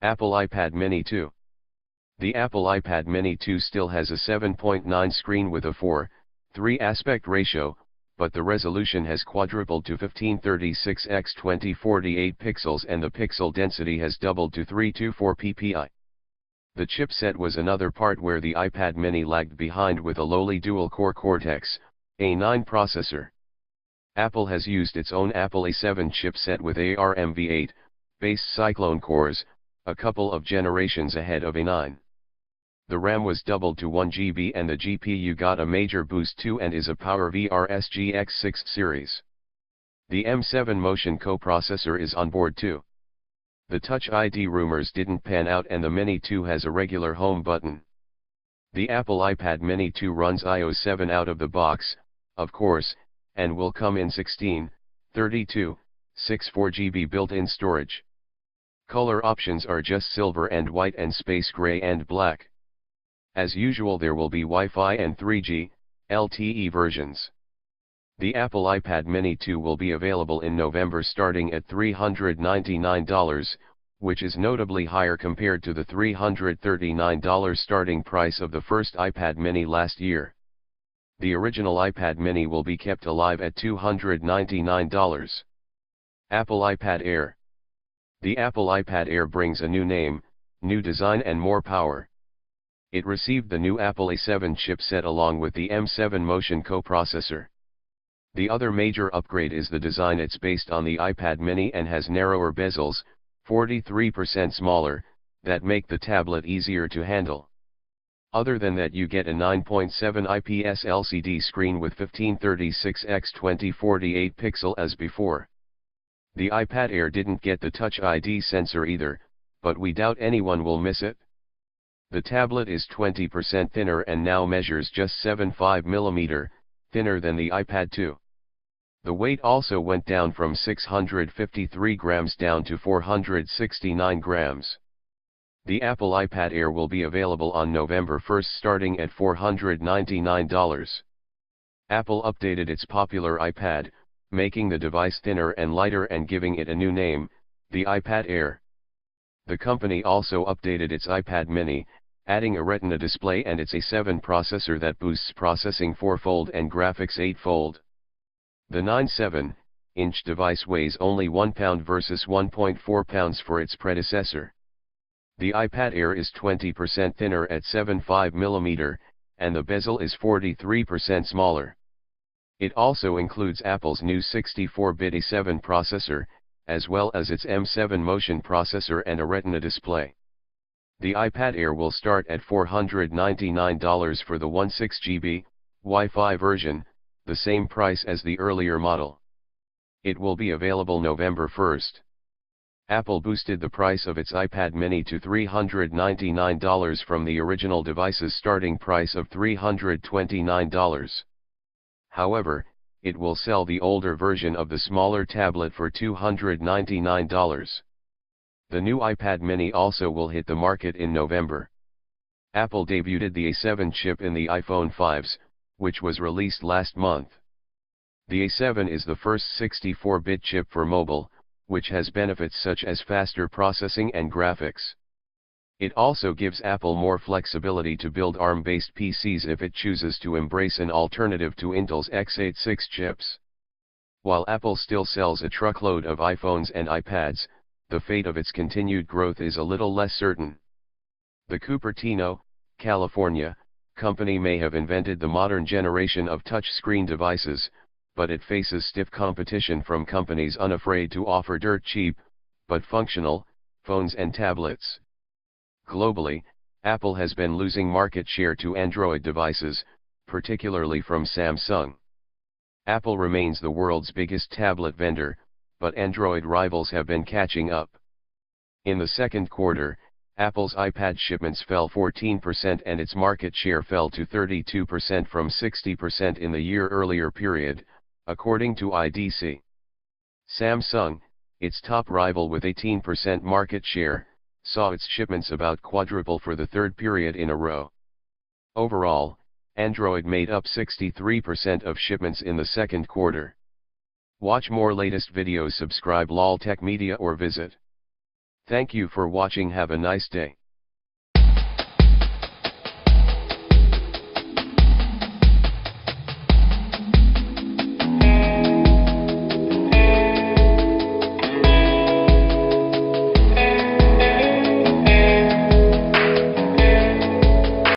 Apple iPad Mini 2. The Apple iPad Mini 2 still has a 7.9 screen with a 4:3 aspect ratio, but the resolution has quadrupled to 1536 x 2048 pixels and the pixel density has doubled to 324 ppi. The chipset was another part where the iPad Mini lagged behind with a lowly dual-core Cortex-A9 processor. Apple has used its own Apple A7 chipset with ARMv8-based Cyclone cores, a couple of generations ahead of A9. The RAM was doubled to 1 GB and the GPU got a major boost too and is a PowerVR SGX 6 series. The M7 Motion coprocessor is on board too. The Touch ID rumors didn't pan out and the Mini 2 has a regular home button. The Apple iPad Mini 2 runs iOS 7 out of the box, of course, and will come in 16, 32, 64 GB built-in storage. Color options are just silver and white and space gray and black. As usual there will be Wi-Fi and 3G, LTE versions. The Apple iPad Mini 2 will be available in November starting at $399, which is notably higher compared to the $339 starting price of the first iPad Mini last year. The original iPad Mini will be kept alive at $299. Apple iPad Air. The Apple iPad Air brings a new name, new design and more power. It received the new Apple A7 chipset along with the M7 Motion coprocessor. The other major upgrade is the design. It's based on the iPad Mini and has narrower bezels, 43% smaller, that make the tablet easier to handle. Other than that you get a 9.7 IPS LCD screen with 1536 x 2048 pixel as before. The iPad Air didn't get the Touch ID sensor either, but we doubt anyone will miss it. The tablet is 20% thinner and now measures just 7.5 mm, thinner than the iPad 2. The weight also went down from 653 grams down to 469 grams. The Apple iPad Air will be available on November 1 starting at $499. Apple updated its popular iPad, making the device thinner and lighter and giving it a new name, the iPad Air. The company also updated its iPad Mini, adding a Retina display and its A7 processor that boosts processing 4-fold and graphics 8-fold. The 9.7-inch device weighs only 1 pound versus 1.4 pounds for its predecessor. The iPad Air is 20% thinner at 7.5 mm, and the bezel is 43% smaller. It also includes Apple's new 64-bit A7 processor, as well as its M7 Motion processor and a Retina display. The iPad Air will start at $499 for the 16 GB Wi-Fi version, the same price as the earlier model. It will be available November 1. Apple boosted the price of its iPad Mini to $399 from the original device's starting price of $329. However, it will sell the older version of the smaller tablet for $299. The new iPad Mini also will hit the market in November. Apple debuted the A7 chip in the iPhone 5s, which was released last month. The A7 is the first 64-bit chip for mobile, which has benefits such as faster processing and graphics. It also gives Apple more flexibility to build ARM-based PCs if it chooses to embrace an alternative to Intel's x86 chips. While Apple still sells a truckload of iPhones and iPads, the fate of its continued growth is a little less certain. The Cupertino, California, company may have invented the modern generation of touch-screen devices, but it faces stiff competition from companies unafraid to offer dirt-cheap, but functional, phones and tablets. Globally, Apple has been losing market share to Android devices, particularly from Samsung. Apple remains the world's biggest tablet vendor, but Android rivals have been catching up. In the second quarter, Apple's iPad shipments fell 14% and its market share fell to 32% from 60% in the year earlier period, according to IDC. Samsung, its top rival with 18% market share, saw its shipments about quadruple for the third period in a row. Overall, Android made up 63% of shipments in the second quarter. Watch more latest videos, subscribe LOL Tech Media or visit Thank you for watching. Have a nice day.